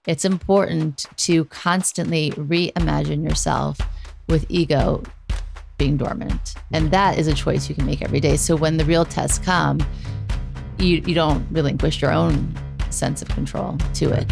It's important to constantly reimagine yourself with ego being dormant. And that is a choice you can make every day. So when the real tests come, you don't relinquish your own sense of control to it.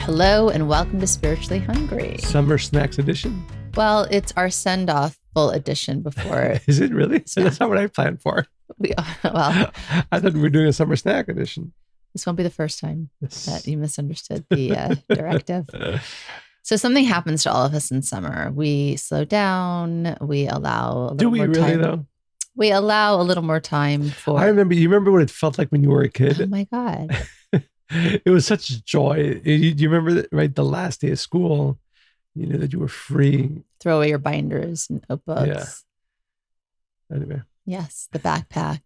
Hello and welcome to Spiritually Hungry. Summer Snacks Edition? Well, it's our send-off full edition before. Is it really? That's not what I planned for. Well, I thought we were doing a Summer Snack Edition. This won't be the first time that you misunderstood the directive. So something happens to all of us in summer. We slow down. We allow a little more time. Do we really, though? We allow a little more time for... You remember what it felt like when you were a kid? Oh my God. It was such joy. Do you remember that, right? The last day of school, you knew that you were free. Throw away your binders and notebooks. Yeah. Anyway. Yes, the backpack.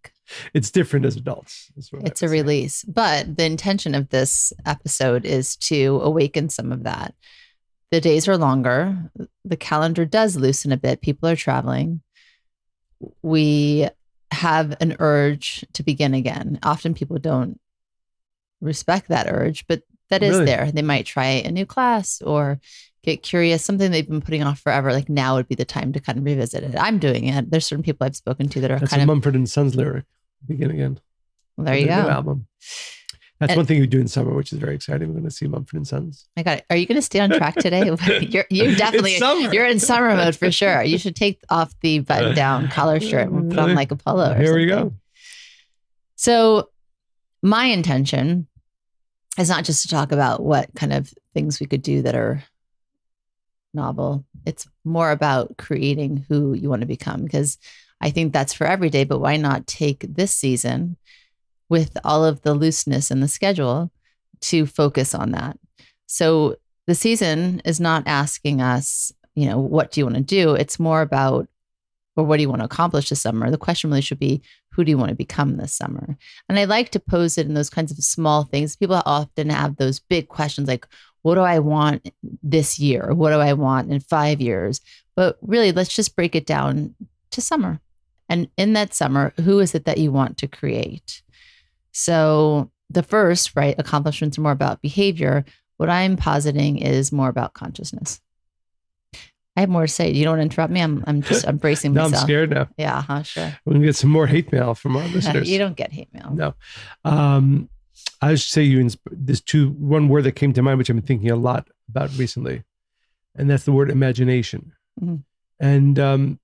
It's different as adults. It's a release. But the intention of this episode is to awaken some of that. The days are longer. The calendar does loosen a bit. People are traveling. We have an urge to begin again. Often people don't respect that urge, but that is there. They might try a new class or get curious, something they've been putting off forever. Like now would be the time to kind of revisit it. I'm doing it. There's certain people I've spoken to that are That's kind a of Mumford & Sons lyric. Begin again. Well, there you go. Album. That's one thing you do in summer, which is very exciting. We're going to see Mumford & Sons. I got it. Are you going to stay on track today? You definitely, you're in summer mode for sure. You should take off the button down collar shirt and put on like a polo. Here we go. So my intention is not just to talk about what kind of things we could do that are novel. It's more about creating who you want to become, because I think that's for every day, but why not take this season with all of the looseness in the schedule to focus on that? So the season is not asking us, what do you want to do? It's more about, or what do you want to accomplish this summer? The question really should be, who do you want to become this summer? And I like to pose it in those kinds of small things. People often have those big questions like, what do I want this year? What do I want in 5 years? But really, let's just break it down to summer. And in that summer, who is it that you want to create? So the first, accomplishments are more about behavior. What I'm positing is more about consciousness. I have more to say. You don't interrupt me. I'm bracing myself. No, I'm scared now. Yeah, sure. We're going to get some more hate mail from our listeners. You don't get hate mail. No. I should say there's one word that came to mind, which I've been thinking a lot about recently, and that's the word imagination. Mm-hmm. And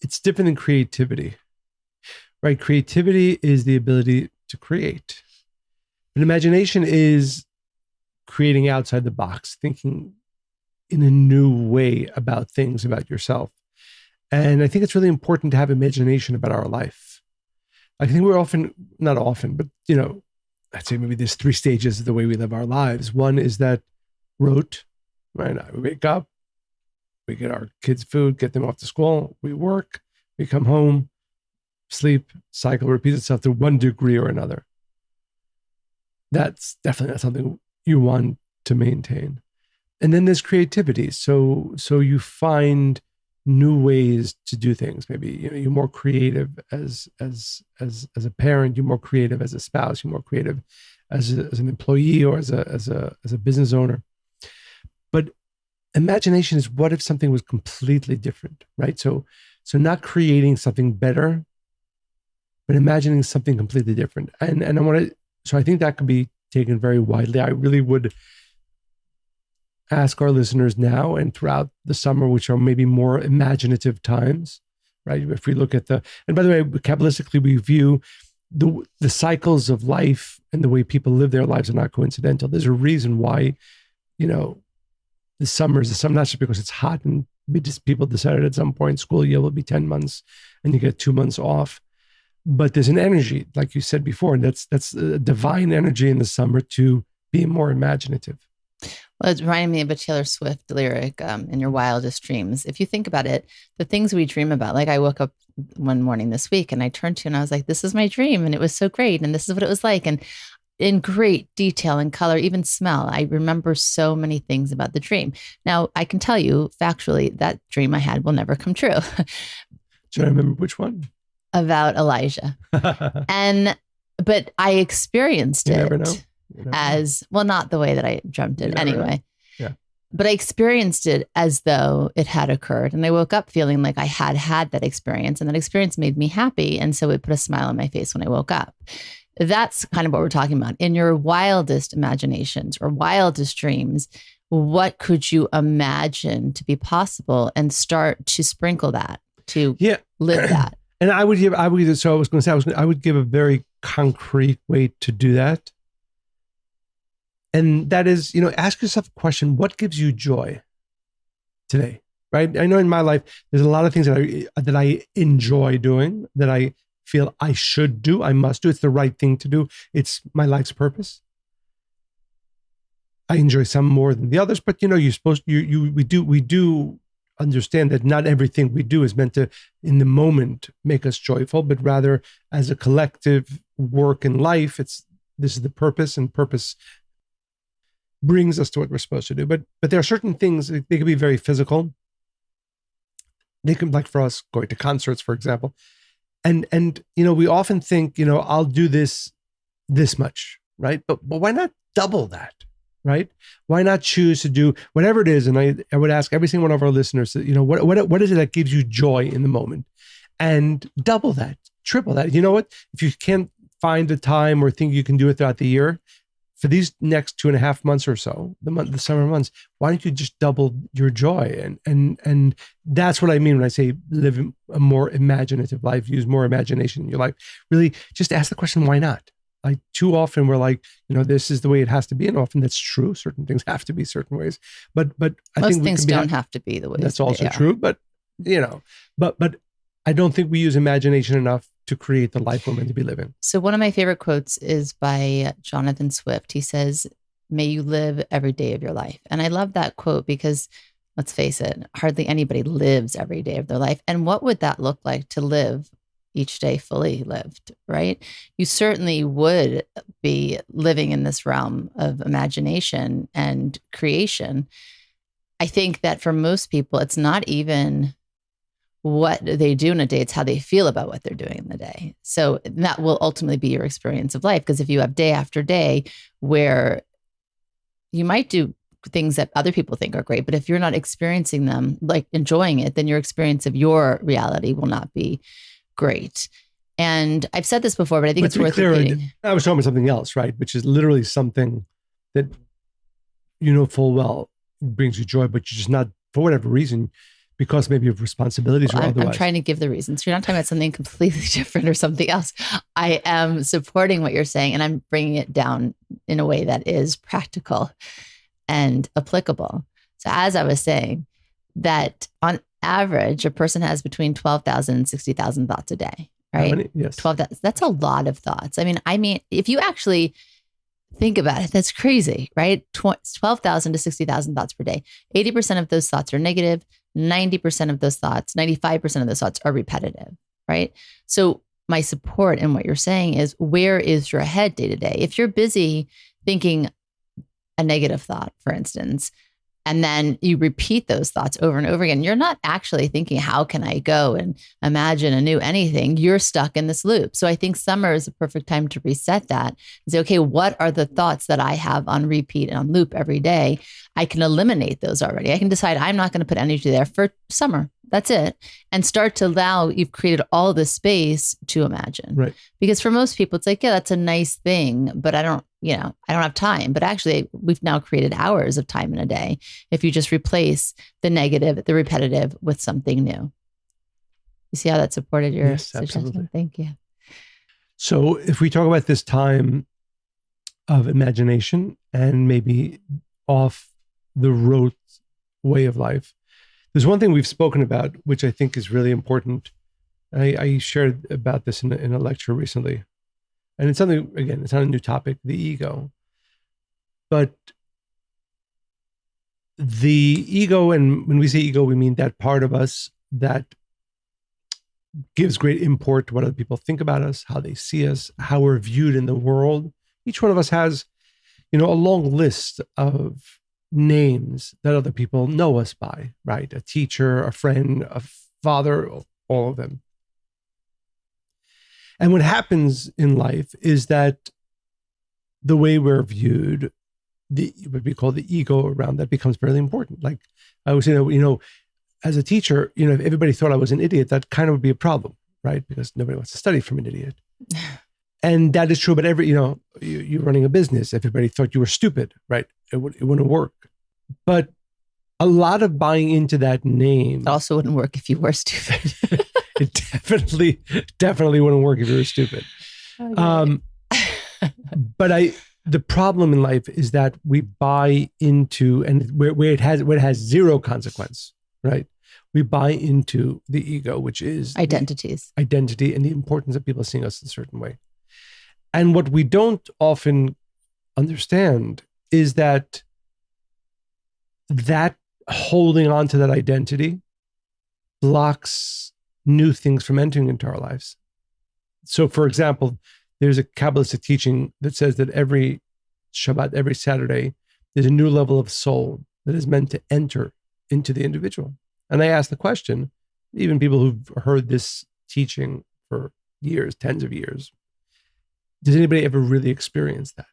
it's different than creativity, right? Creativity is the ability to create. But imagination is creating outside the box, thinking in a new way about things, about yourself. And I think it's really important to have imagination about our life. I think we're not often, but I'd say maybe there's 3 stages of the way we live our lives. One is that rote, right? We wake up, we get our kids food, get them off to school, we work, we come home, sleep, cycle repeats itself to one degree or another. That's definitely not something you want to maintain. And then there's creativity. So you find new ways to do things. Maybe you're more creative as a parent. You're more creative as a spouse. You're more creative as an employee or as a business owner. But imagination is, what if something was completely different, right? So not creating something better, but imagining something completely different. And I think that could be taken very widely. I really would ask our listeners now and throughout the summer, which are maybe more imaginative times, right? If we look at and by the way, Kabbalistically, we view the cycles of life and the way people live their lives are not coincidental. There's a reason why, the summer is the summer, not just because it's hot and people decided at some point school year will be 10 months and you get 2 months off. But there's an energy, like you said before, and that's a divine energy in the summer to be more imaginative. Well, it's reminding me of a Taylor Swift lyric, in your wildest dreams. If you think about it, the things we dream about, like I woke up one morning this week and I turned to you and I was like, this is my dream. And it was so great. And this is what it was like. And in great detail and color, even smell. I remember so many things about the dream. Now, I can tell you factually that dream I had will never come true. Should I remember which one? About Elijah. But I experienced You it never know. as, well, not the way that I dreamt it anyway. Yeah. But I experienced it as though it had occurred. And I woke up feeling like I had that experience. And that experience made me happy. And so it put a smile on my face when I woke up. That's kind of what we're talking about. In your wildest imaginations or wildest dreams, what could you imagine to be possible, and start to sprinkle that, to live that? And I would give a very concrete way to do that. And that is, ask yourself a question: what gives you joy today? Right? I know in my life, there's a lot of things that I enjoy doing, that I feel I should do, I must do. It's the right thing to do. It's my life's purpose. I enjoy some more than the others, but we do understand that not everything we do is meant to, in the moment, make us joyful, but rather as a collective work in life, this is the purpose, and purpose brings us to what we're supposed to do. But there are certain things, they can be very physical. They can, like for us, going to concerts, for example. And we often think, I'll do this much, right? But why not double that, right? Why not choose to do whatever it is? And I would ask every single one of our listeners, what is it that gives you joy in the moment? And double that, triple that. You know what? If you can't find a time or think you can do it throughout the year, for these next 2.5 months or so, the summer months, why don't you just double your joy? And that's what I mean when I say live a more imaginative life, use more imagination in your life. Really just ask the question, why not? Like, too often we're like, this is the way it has to be. And often that's true. Certain things have to be certain ways. But I think most things don't have to be the way that's also true. But, but I don't think we use imagination enough to create the life we're meant to be living. So one of my favorite quotes is by Jonathan Swift. He says, "May you live every day of your life." And I love that quote because, let's face it, hardly anybody lives every day of their life. And what would that look like to live each day fully lived, right? You certainly would be living in this realm of imagination and creation. I think that for most people, it's not even what they do in a day, it's how they feel about what they're doing in the day. So that will ultimately be your experience of life. Because if you have day after day where you might do things that other people think are great, but if you're not experiencing them, like enjoying it, then your experience of your reality will not be great. And I've said this before, but I think it's worth repeating. I was talking about something else, right? Which is literally something that full well brings you joy, but you're just not, for whatever reason, because maybe of responsibilities or otherwise. I'm trying to give the reasons. You're not talking about something completely different or something else. I am supporting what you're saying, and I'm bringing it down in a way that is practical and applicable. So as I was saying, that on average, a person has between 12,000 and 60,000 thoughts a day, right? How many? Yes. 12,000. That's a lot of thoughts. I mean, if you actually think about it, that's crazy, right? 12,000 to 60,000 thoughts per day. 80% of those thoughts are negative. 90% of those thoughts, 95% of those thoughts are repetitive, right? So my support in what you're saying is, where is your head day to day? If you're busy thinking a negative thought, for instance, and then you repeat those thoughts over and over again, you're not actually thinking, how can I go and imagine a new anything? You're stuck in this loop. So I think summer is a perfect time to reset that and say, okay, what are the thoughts that I have on repeat and on loop every day? I can eliminate those already. I can decide I'm not going to put energy there for summer. That's it. And start to allow, you've created all this space to imagine. Right. Because for most people, it's like, yeah, that's a nice thing, but I don't have time. But actually, we've now created hours of time in a day if you just replace the negative, the repetitive with something new. You see how that supported your suggestion? Absolutely. Thank you. So if we talk about this time of imagination and maybe off the road way of life, there's one thing we've spoken about, which I think is really important. I shared about this in a lecture recently. And it's something, again, it's not a new topic, the ego. But the ego, and when we say ego, we mean that part of us that gives great import to what other people think about us, how they see us, how we're viewed in the world, each one of us has, a long list of names that other people know us by, right? A teacher, a friend, a father, all of them. And what happens in life is that the way we're viewed, what we call the ego around that becomes very important. Like I always say, as a teacher, if everybody thought I was an idiot, that kind of would be a problem, right? Because nobody wants to study from an idiot. And that is true about you're running a business. Everybody thought you were stupid, right? It wouldn't work. But a lot of buying into that name. It also wouldn't work if you were stupid. It definitely wouldn't work if you were stupid. Okay. But the problem in life is that we buy into, and where it has zero consequence, right? We buy into the ego, which is identity and the importance of people seeing us in a certain way. And what we don't often understand is that holding on to that identity blocks new things from entering into our lives. So, for example, there's a Kabbalistic teaching that says that every Shabbat, every Saturday, there's a new level of soul that is meant to enter into the individual. And I ask the question, even people who've heard this teaching for years, tens of years, does anybody ever really experience that?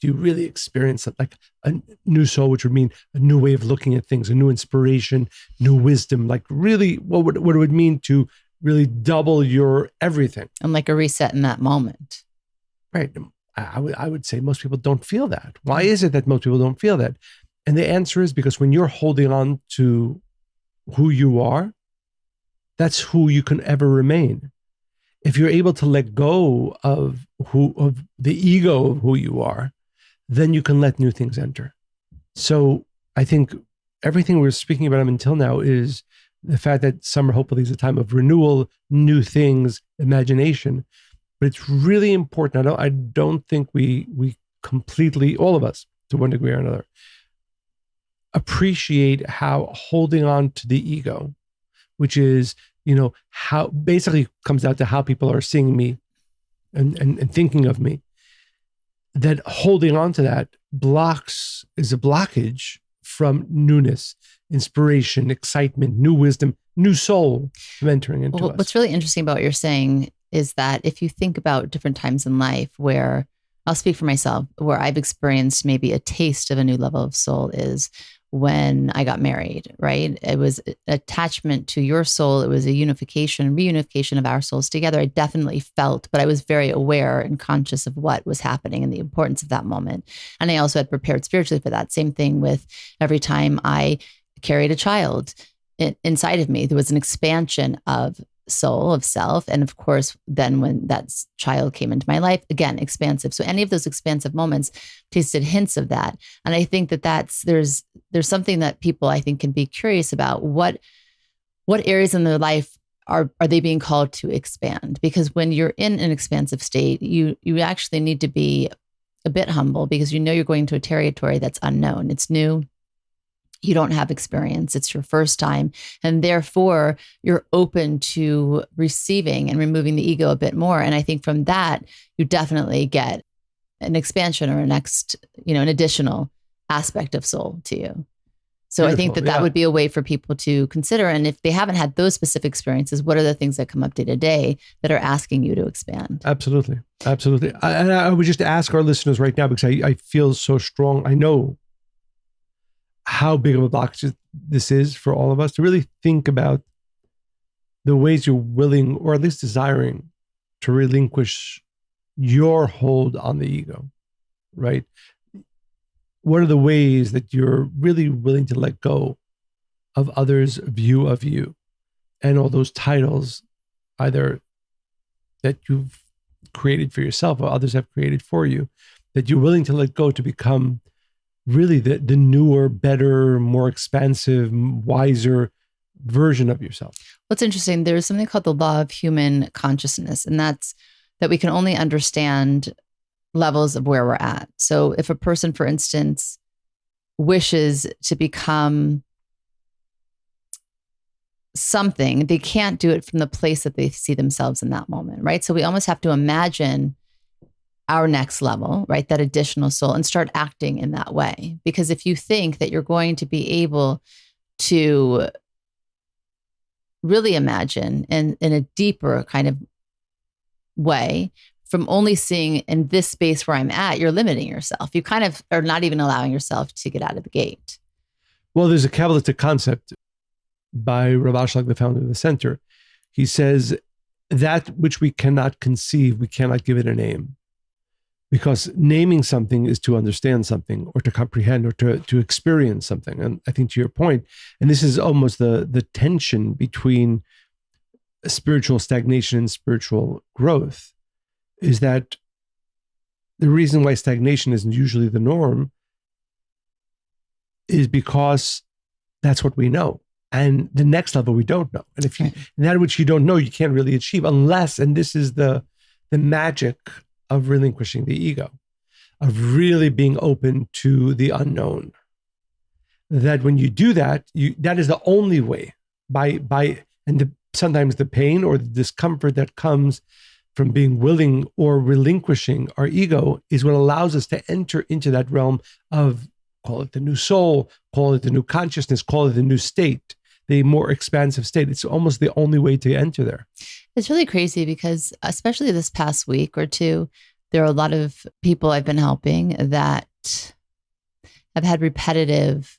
Do you really experience like a new soul, which would mean a new way of looking at things, a new inspiration, new wisdom? Like really, what it would mean to really double your everything? And like a reset in that moment. Right. I would say most people don't feel that. Why is it that most people don't feel that? And the answer is because when you're holding on to who you are, that's who you can ever remain. If you're able to let go of the ego of who you are, then you can let new things enter. So I think everything we're speaking about until now is the fact that summer hopefully is a time of renewal, new things, imagination. But it's really important. I don't think we completely, all of us, to one degree or another, appreciate how holding on to the ego, which is, how basically comes down to how people are seeing me and thinking of me, that holding on to that is a blockage from newness, inspiration, excitement, new wisdom, new soul from entering into us. What's really interesting about what you're saying is that if you think about different times in life where, I'll speak for myself, where I've experienced maybe a taste of a new level of soul is when I got married, right? It was attachment to your soul. It was a reunification of our souls together. I definitely felt, but I was very aware and conscious of what was happening and the importance of that moment. And I also had prepared spiritually for that. Same thing with every time I carried a child inside of me, there was an expansion of soul, of self. And of course, then when that child came into my life, again, expansive. So any of those expansive moments tasted hints of that. And I think that there's something that people, I think, can be curious about. What areas in their life are they being called to expand? Because when you're in an expansive state, you actually need to be a bit humble because you're going to a territory that's unknown. It's new. You don't have experience. It's your first time. And therefore, you're open to receiving and removing the ego a bit more. And I think from that, you definitely get an expansion or an additional aspect of soul to you. So beautiful. I think that would be a way for people to consider. And if they haven't had those specific experiences, what are the things that come up day to day that are asking you to expand? Absolutely. Absolutely. I would just ask our listeners right now, because I feel so strong. I know how big of a blockage this is for all of us, to really think about the ways you're willing, or at least desiring, to relinquish your hold on the ego, right? What are the ways that you're really willing to let go of others' view of you and all those titles, either that you've created for yourself or others have created for you, that you're willing to let go to become really the newer, better, more expansive, wiser version of yourself? What's interesting, there's something called the law of human consciousness, and that's that we can only understand levels of where we're at. So if a person, for instance, wishes to become something, they can't do it from the place that they see themselves in that moment, right? So we almost have to imagine our next level, right? That additional soul, and start acting in that way. Because if you think that you're going to be able to really imagine in a deeper kind of way from only seeing in this space where I'm at, you're limiting yourself. You kind of are not even allowing yourself to get out of the gate. Well, there's a Kabbalistic concept by Rav Ashlag, the founder of the center. He says, that which we cannot conceive, we cannot give it a name. Because naming something is to understand something or to comprehend or to experience something. And I think to your point, and this is almost the tension between spiritual stagnation and spiritual growth, is that the reason why stagnation isn't usually the norm is because that's what we know. And the next level we don't know. And if you, and that which you don't know, you can't really achieve unless, and this is the magic of relinquishing the ego, of really being open to the unknown. That when you do that, that is the only way sometimes the pain or the discomfort that comes from being willing or relinquishing our ego is what allows us to enter into that realm of, call it the new soul, call it the new consciousness, call it the new state, the more expansive state. It's almost the only way to enter there. It's really crazy because especially this past week or two, there are a lot of people I've been helping that have had repetitive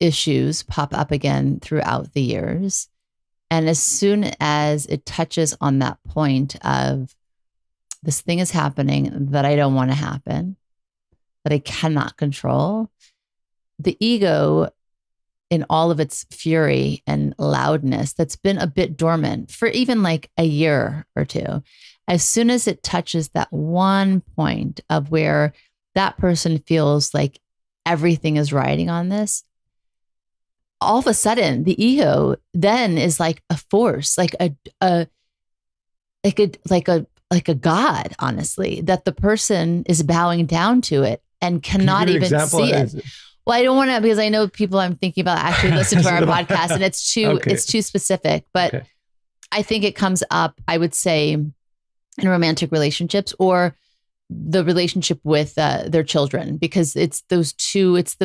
issues pop up again throughout the years. And as soon as it touches on that point of this thing is happening that I don't want to happen, that I cannot control, the ego in all of its fury and loudness that's been a bit dormant for even like a year or two, as soon as it touches that one point of where that person feels like everything is riding on this, all of a sudden the ego then is like a force, like a god, honestly, that the person is bowing down to it and cannot even see it. Well, I don't want to, because I know people I'm thinking about actually listen to our podcast, and it's too specific, but I think it comes up, I would say, in romantic relationships or the relationship with their children, because it's those two, it's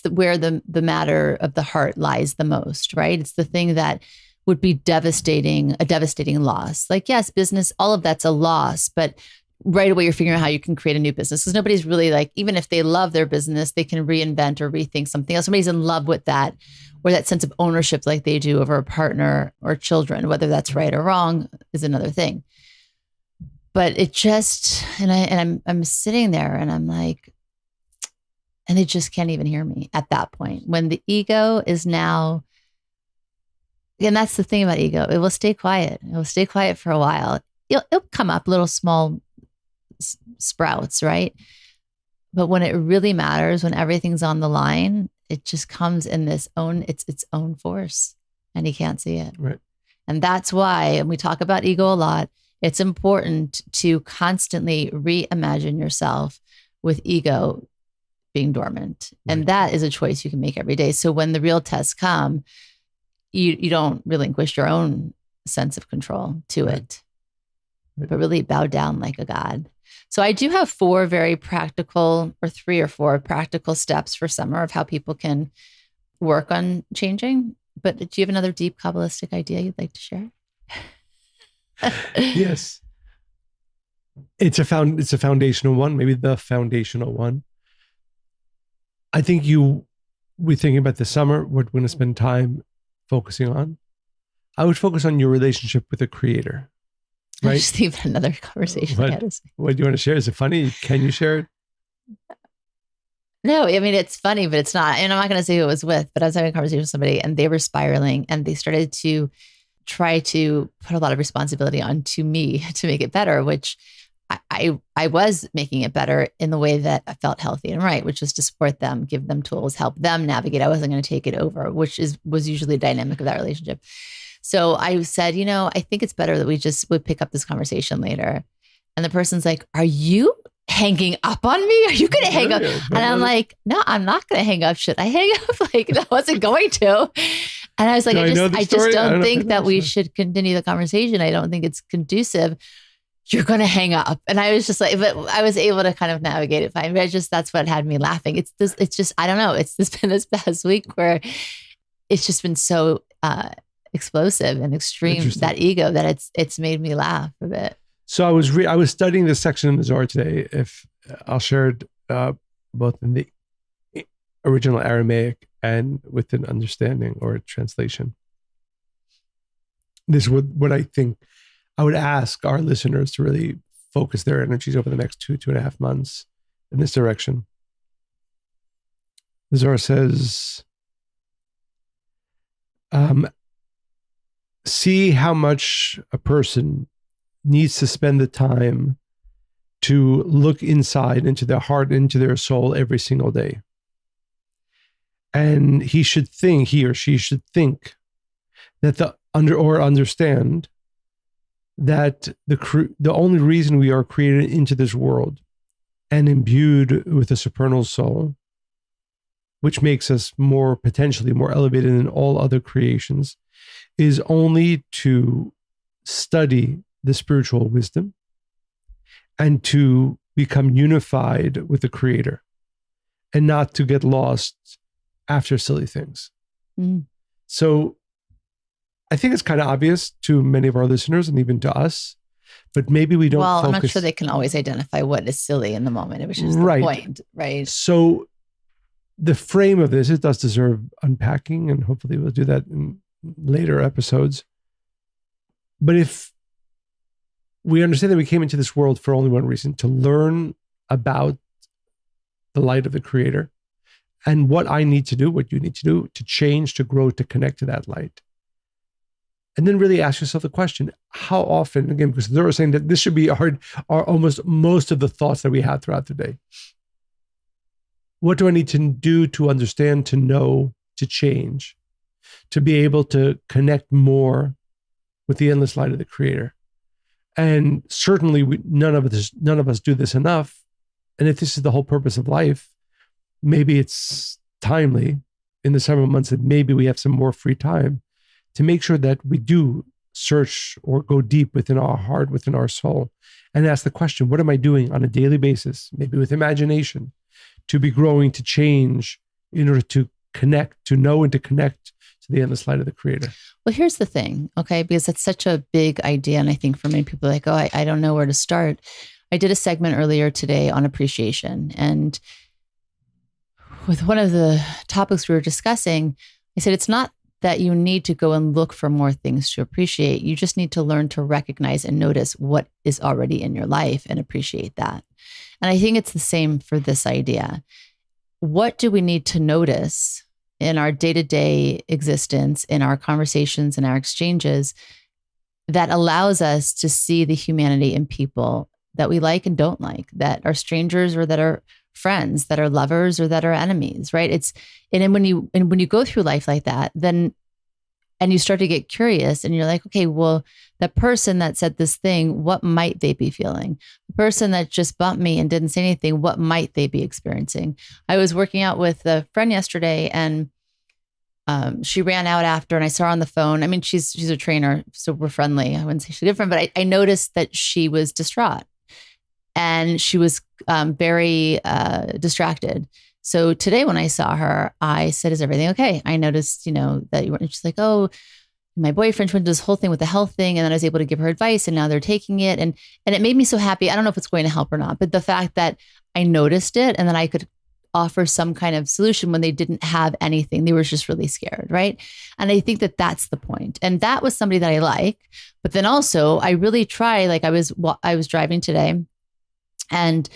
where the matter of the heart lies the most, right? It's the thing that would be a devastating loss. Like, yes, business, all of that's a loss, but right away you're figuring out how you can create a new business, because nobody's really like, even if they love their business, they can reinvent or rethink something else. Somebody's in love with that, or that sense of ownership like they do over a partner or children. Whether that's right or wrong is another thing. But it just, I'm sitting there and I'm like, and they just can't even hear me at that point. When the ego is now, and that's the thing about ego, it will stay quiet. It will stay quiet for a while. It'll come up little small sprouts, right? But when it really matters, when everything's on the line, it just comes in its own force, and you can't see it. Right. And that's why, and we talk about ego a lot, it's important to constantly reimagine yourself with ego being dormant. Right. And that is a choice you can make every day. So when the real tests come, you don't relinquish your own sense of control to it, but really bow down like a god. So I do have 4 very practical, or 3 or 4 practical steps for summer of how people can work on changing. But do you have another deep Kabbalistic idea you'd like to share? Yes. It's a foundational one, maybe the foundational one. I think we're thinking about the summer, what we're going to spend time focusing on. I would focus on your relationship with the Creator. Right? Just even another conversation. What do you want to share? Is it funny? Can you share it? No, I mean, it's funny, but it's not. And I'm not going to say who it was with, but I was having a conversation with somebody and they were spiraling and they started to try to put a lot of responsibility onto me to make it better, which I was making it better in the way that I felt healthy and right, which was to support them, give them tools, help them navigate. I wasn't going to take it over, which was usually the dynamic of that relationship. So I said, I think it's better that we just would pick up this conversation later. And the person's like, are you hanging up on me? Are you going to hang up? And I'm like, no, I'm not going to hang up. Should I hang up? Like, I wasn't going to. And I was like, I just don't think that we should continue the conversation. I don't think it's conducive. you're going to hang up. And I was just like, but I was able to kind of navigate it fine. But that's what had me laughing. It's just, I don't know. It's just been this past week where it's just been so explosive and extreme, that ego, that it's made me laugh a bit. So I was studying this section in the Zohar today. If I'll share it both in the original Aramaic and with an understanding or a translation. This is what I think I would ask our listeners to really focus their energies over the next 2.5 months in this direction. The Zohar says, see how much a person needs to spend the time to look inside into their heart, into their soul every single day. And he or she should think that understand that the only reason we are created into this world and imbued with a supernal soul, which makes us potentially more elevated than all other creations, is only to study the spiritual wisdom and to become unified with the Creator and not to get lost after silly things. Mm. So I think it's kind of obvious to many of our listeners and even to us, but maybe we don't focus. I'm not sure they can always identify what is silly in the moment, which is the point, right? So the frame of this, it does deserve unpacking, and hopefully we'll do that in later episodes. But if we understand that we came into this world for only one reason, to learn about the light of the Creator and what I need to do, what you need to do to change, to grow, to connect to that light. And then really ask yourself the question, how often, again, because they were saying that this should be our almost most of the thoughts that we have throughout the day. What do I need to do to understand, to know, to change, to be able to connect more with the endless light of the Creator? And certainly none of us do this enough. And if this is the whole purpose of life, maybe it's timely in the summer months that maybe we have some more free time to make sure that we do search or go deep within our heart, within our soul, and ask the question, what am I doing on a daily basis, maybe with imagination, to be growing, to change, in order to connect, to know and to connect to the endless light of the Creator? Well, here's the thing, okay, because it's such a big idea. And I think for many people, like, oh, I don't know where to start. I did a segment earlier today on appreciation. And with one of the topics we were discussing, I said, it's not that you need to go and look for more things to appreciate. You just need to learn to recognize and notice what is already in your life and appreciate that. And I think it's the same for this idea. What do we need to notice in our day-to-day existence, in our conversations and our exchanges, that allows us to see the humanity in people that we like and don't like, that are strangers or that are friends, that are lovers or that are enemies, right? And then when you go through life like that, then, and you start to get curious and you're like, okay, well, the person that said this thing, what might they be feeling? The person that just bumped me and didn't say anything, what might they be experiencing? I was working out with a friend yesterday, and she ran out after, and I saw her on the phone. I mean, she's a trainer, so we're friendly. I wouldn't say she's different, but I noticed that she was distraught and she was very distracted. So today when I saw her, I said, is everything okay? I noticed, that you weren't. And she's like, oh, my boyfriend went to this whole thing with the health thing. And then I was able to give her advice, and now they're taking it. And it made me so happy. I don't know if it's going to help or not, but the fact that I noticed it and then I could offer some kind of solution when they didn't have anything. They were just really scared, right? And I think that that's the point. And that was somebody that I like. But then also I really try, like I was driving today, and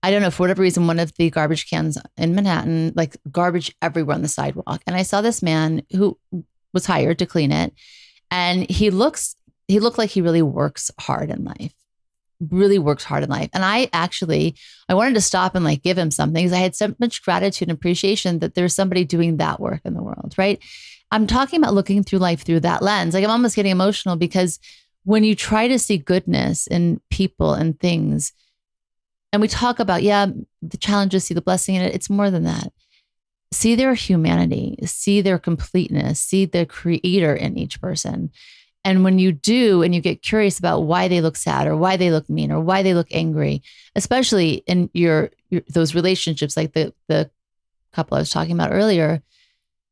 I don't know, for whatever reason, one of the garbage cans in Manhattan, like garbage everywhere on the sidewalk. And I saw this man who was hired to clean it. And he looked like he really works hard in life, really works hard in life. And I wanted to stop and like give him something, because I had so much gratitude and appreciation that there's somebody doing that work in the world, right? I'm talking about looking through life through that lens. Like I'm almost getting emotional, because when you try to see goodness in people and things, and we talk about, the challenges, see the blessing in it. It's more than that. See their humanity, see their completeness, see the Creator in each person. And when you do, and you get curious about why they look sad or why they look mean or why they look angry, especially in your those relationships, like the couple I was talking about earlier,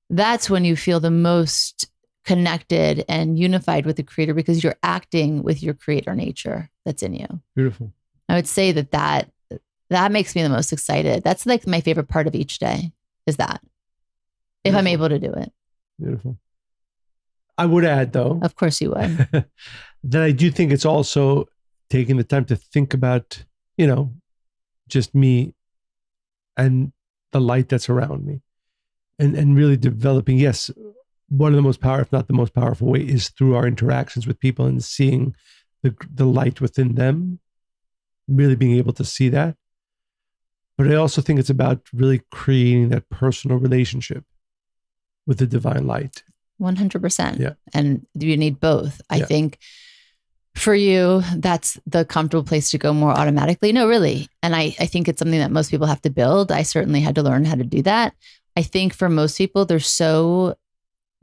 that's when you feel the most connected and unified with the creator, because you're acting with your creator nature that's in you. Beautiful. I would say that makes me the most excited. That's like my favorite part of each day, is that. If I'm able to do it. Beautiful. I would add, though, of course you would, that I do think it's also taking the time to think about, just me and the light that's around me, and really developing. Yes, one of the most powerful, if not the most powerful way, is through our interactions with people and seeing the light within them, really being able to see that. But I also think it's about really creating that personal relationship with the divine light. 100%. Yeah. And you need both. I think for you, that's the comfortable place to go more automatically. No, really. And I think it's something that most people have to build. I certainly had to learn how to do that. I think for most people, they're so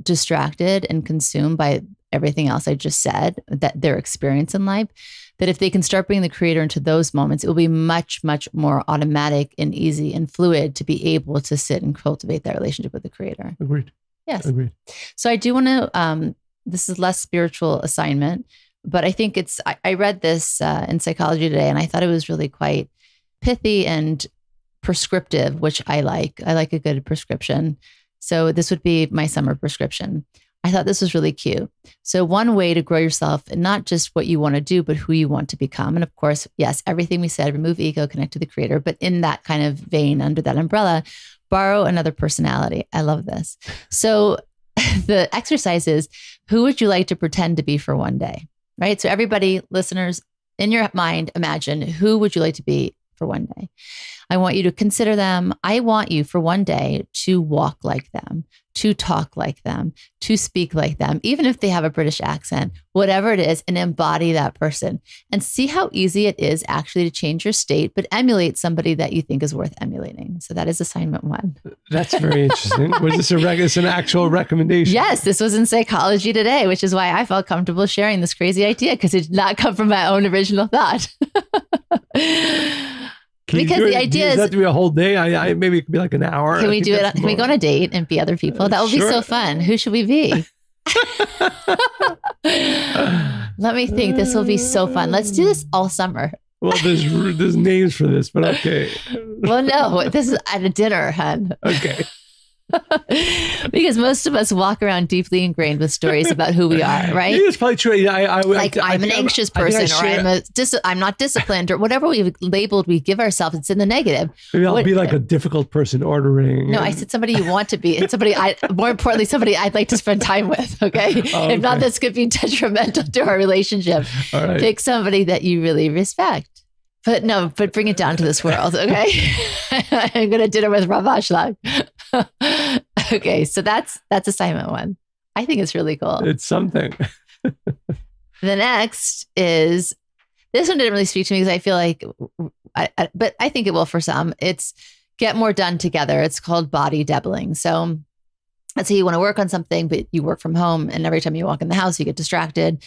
distracted and consumed by everything else I just said, that their experience in life, that if they can start bringing the creator into those moments, it will be much, much more automatic and easy and fluid to be able to sit and cultivate that relationship with the creator. Agreed. Yes. Agreed. So I do want to, this is less spiritual assignment, but I think I read this in Psychology Today, and I thought it was really quite pithy and prescriptive, which I like. I like a good prescription. So this would be my summer prescription. I thought this was really cute. So one way to grow yourself, and not just what you want to do, but who you want to become. And of course, yes, everything we said, remove ego, connect to the creator. But in that kind of vein, under that umbrella, borrow another personality. I love this. So the exercise is, who would you like to pretend to be for one day? Right? So everybody, listeners, in your mind, imagine, who would you like to be for one day? I want you to consider them. I want you for one day to walk like them, to talk like them, to speak like them, even if they have a British accent, whatever it is, and embody that person, and see how easy it is actually to change your state, but emulate somebody that you think is worth emulating. So that is assignment 1. That's very interesting. Was this an actual recommendation? Yes, this was in Psychology Today, which is why I felt comfortable sharing this crazy idea, because it did not come from my own original thought. Because the idea is, does that to be a whole day? I maybe it could be like an hour. Can we do it? Can we go on a date and be other people? That would be so fun. Who should we be? Let me think. This will be so fun. Let's do this all summer. Well, there's names for this, but okay. Well, no, this is at a dinner, hun. Okay. Because most of us walk around deeply ingrained with stories about who we are, right? Yeah, it's probably true. I'm an anxious person, or I'm not disciplined, or whatever we've labeled, we give ourselves. It's in the negative. Maybe I'll be like a difficult person ordering. No, I said somebody you want to be, and more importantly, somebody I'd like to spend time with. Okay, if not, this could be detrimental to our relationship. All right. Pick somebody that you really respect. But bring it down to this world, okay? I'm going to dinner with Rav Ashlag. Okay, so that's assignment 1. I think it's really cool. It's something. The next is, this one didn't really speak to me because I feel like, but I think it will for some. It's get more done together. It's called body doubling. So let's say you want to work on something, but you work from home, and every time you walk in the house, you get distracted.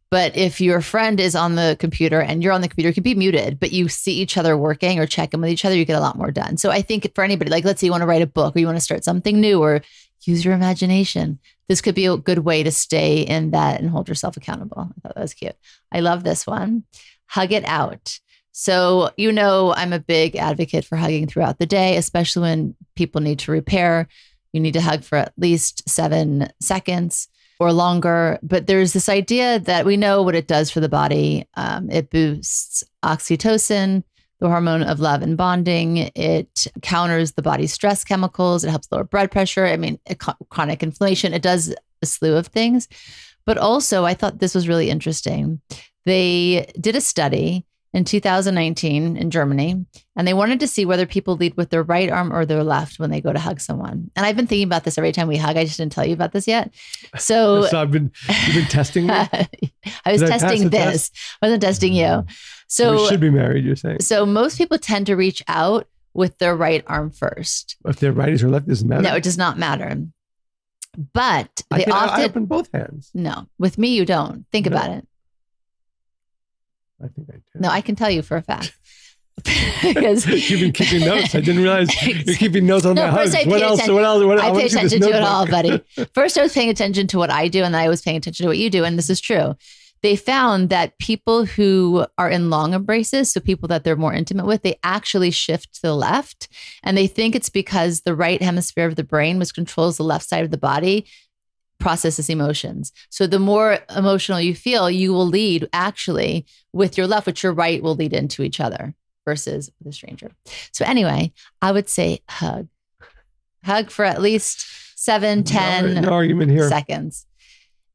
But if your friend is on the computer and you're on the computer, it can be muted, but you see each other working or check in with each other, you get a lot more done. So I think for anybody, like, let's say you want to write a book, or you want to start something new, or use your imagination, this could be a good way to stay in that and hold yourself accountable. I thought that was cute. I love this one. Hug it out. So, I'm a big advocate for hugging throughout the day, especially when people need to repair. You need to hug for at least 7 seconds or longer. But there's this idea that we know what it does for the body. It boosts oxytocin, the hormone of love and bonding. It counters the body's stress chemicals. It helps lower blood pressure. Chronic inflammation. It does a slew of things. But also, I thought this was really interesting. They did a study in 2019 in Germany, and they wanted to see whether people lead with their right arm or their left when they go to hug someone. And I've been thinking about this every time we hug. I just didn't tell you about this yet. So you've been testing me? I was testing this. I wasn't testing you. So we should be married, you're saying. So most people tend to reach out with their right arm first. If their right is or left, doesn't matter. No, it does not matter. But I open both hands. No, with me, you don't. Think about it. I think I do. No, I can tell you for a fact. Because you've been keeping notes. I didn't realize you're keeping notes on my hugs. What else? I pay attention to it all, buddy. First, I was paying attention to what I do, and then I was paying attention to what you do. And this is true. They found that people who are in long embraces, so people that they're more intimate with, they actually shift to the left. And they think it's because the right hemisphere of the brain, which controls the left side of the body, processes emotions. So the more emotional you feel, you will lead actually with your left, which your right will lead into each other versus with a stranger. So anyway, I would say hug. Hug for at least 7-10 no argument here. seconds.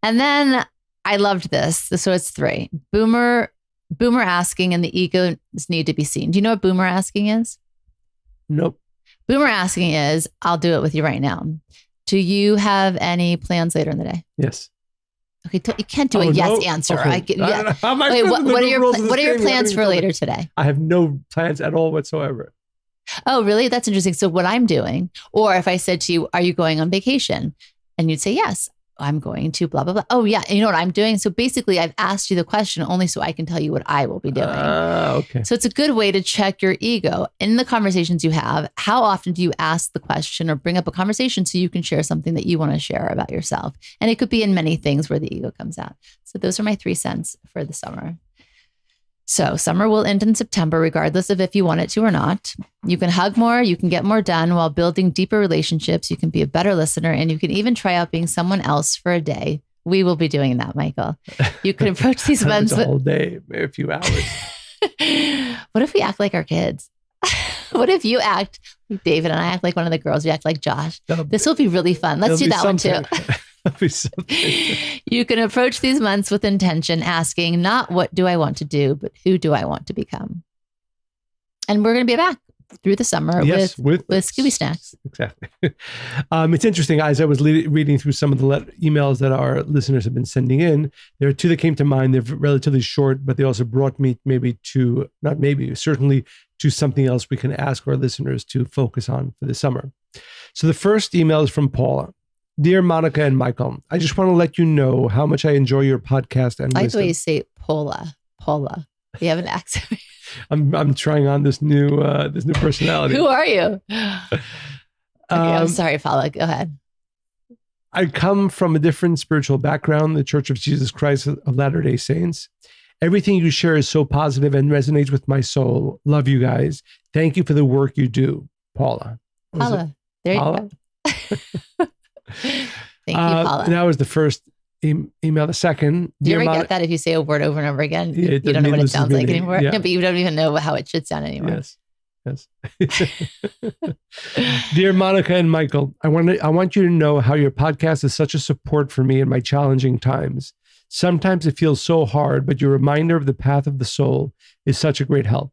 And then I loved this. So it's 3. Boomer asking and the egos need to be seen. Do you know what boomer asking is? Nope. Boomer asking is, I'll do it with you right now. Do you have any plans later in the day? Yes. Okay, you can't do a yes answer. Okay. What are your plans for later today? I have no plans at all whatsoever. Oh, really? That's interesting. So what I'm doing, or if I said to you, are you going on vacation? And you'd say, yes, I'm going to blah, blah, blah. Oh, yeah. And you know what I'm doing? So basically, I've asked you the question only so I can tell you what I will be doing. Okay. So it's a good way to check your ego. In the conversations you have, how often do you ask the question or bring up a conversation so you can share something that you want to share about yourself? And it could be in many things where the ego comes out. So those are my 3 cents for the summer. So summer will end in September, regardless of if you want it to or not. You can hug more, you can get more done while building deeper relationships. You can be a better listener, and you can even try out being someone else for a day. We will be doing that, Michael. You can approach these months with a whole day, maybe a few hours. What if we act like our kids? What if you act like David and I act like one of the girls? We act like Josh. This will be really fun. Let's do that one too. You can approach these months with intention, asking not what do I want to do, but who do I want to become? And we're going to be back through the summer with Scooby Snacks. Exactly. It's interesting, as I was reading through some of the emails that our listeners have been sending in, there are 2 that came to mind. They're relatively short, but they also brought me certainly to something else we can ask our listeners to focus on for the summer. So the first email is from Paula. Dear Monica and Michael, I just want to let you know how much I enjoy your podcast and I like wisdom. the way you say Paula. You have an accent. I'm trying on this new personality. Who are you? Okay, I'm sorry, Paula. Go ahead. I come from a different spiritual background, the Church of Jesus Christ of Latter-day Saints. Everything you share is so positive and resonates with my soul. Love you guys. Thank you for the work you do. Paula. Paula. There you go. Thank you, Paula. That was the first email. The second. Do you ever get that if you say a word over and over again? You don't know what it sounds like anymore? Yeah. No, but you don't even know how it should sound anymore. Yes. Dear Monica and Michael, I want you to know how your podcast is such a support for me in my challenging times. Sometimes it feels so hard, but your reminder of the path of the soul is such a great help.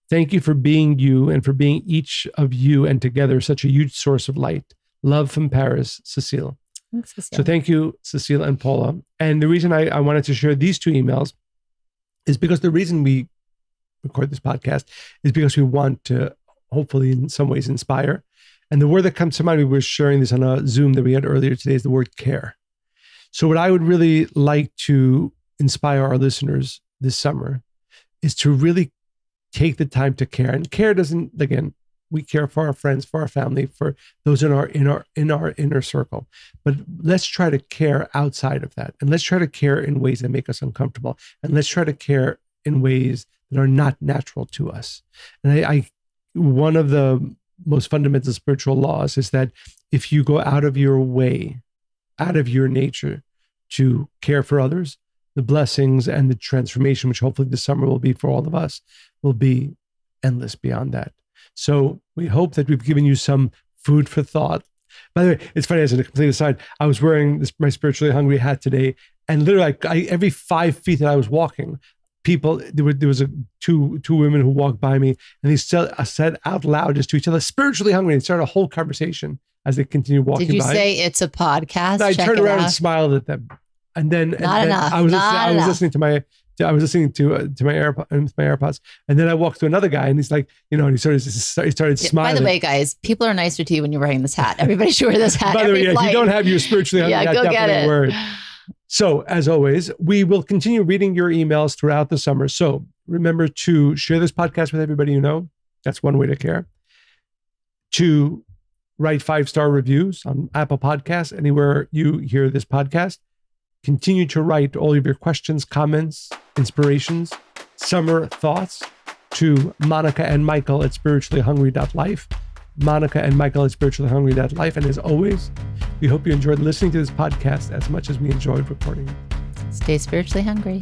Thank you for being you and for being each of you and together such a huge source of light. Love from Paris, Cecile. Thanks, Cecile. So thank you, Cecile and Paula. And the reason I wanted to share these 2 emails is because the reason we record this podcast is because we want to hopefully in some ways inspire. And the word that comes to mind, we were sharing this on a Zoom that we had earlier today, is the word care. So what I would really like to inspire our listeners this summer is to really take the time to care. And care doesn't, again, we care for our friends, for our family, for those in our inner circle. But let's try to care outside of that. And let's try to care in ways that make us uncomfortable. And let's try to care in ways that are not natural to us. And one of the most fundamental spiritual laws is that if you go out of your way, out of your nature to care for others, the blessings and the transformation, which hopefully this summer will be for all of us, will be endless beyond that. So we hope that we've given you some food for thought. By the way, it's funny, as a complete aside, I was wearing my Spiritually Hungry hat today, and literally every 5 feet that I was walking, there was two women who walked by me, and they said out loud just to each other, "Spiritually hungry," and started a whole conversation as they continued walking by. Did you say it's a podcast? And I turned around and smiled at them. And then, I was listening to I was listening to my AirPods, and then I walked to another guy, and he's like, and he started smiling. By the way, guys, people are nicer to you when you're wearing this hat. Everybody should wear this hat. By the way, if you don't have your spiritually hungry, yeah, go get it. Word. So, as always, we will continue reading your emails throughout the summer. So, remember to share this podcast with everybody you know. That's one way to care. To write 5-star reviews on Apple Podcasts, anywhere you hear this podcast. Continue to write all of your questions, comments, inspirations, summer thoughts to Monica and Michael at spirituallyhungry.life. Monica and Michael at spirituallyhungry.life. And as always, we hope you enjoyed listening to this podcast as much as we enjoyed recording it. Stay spiritually hungry.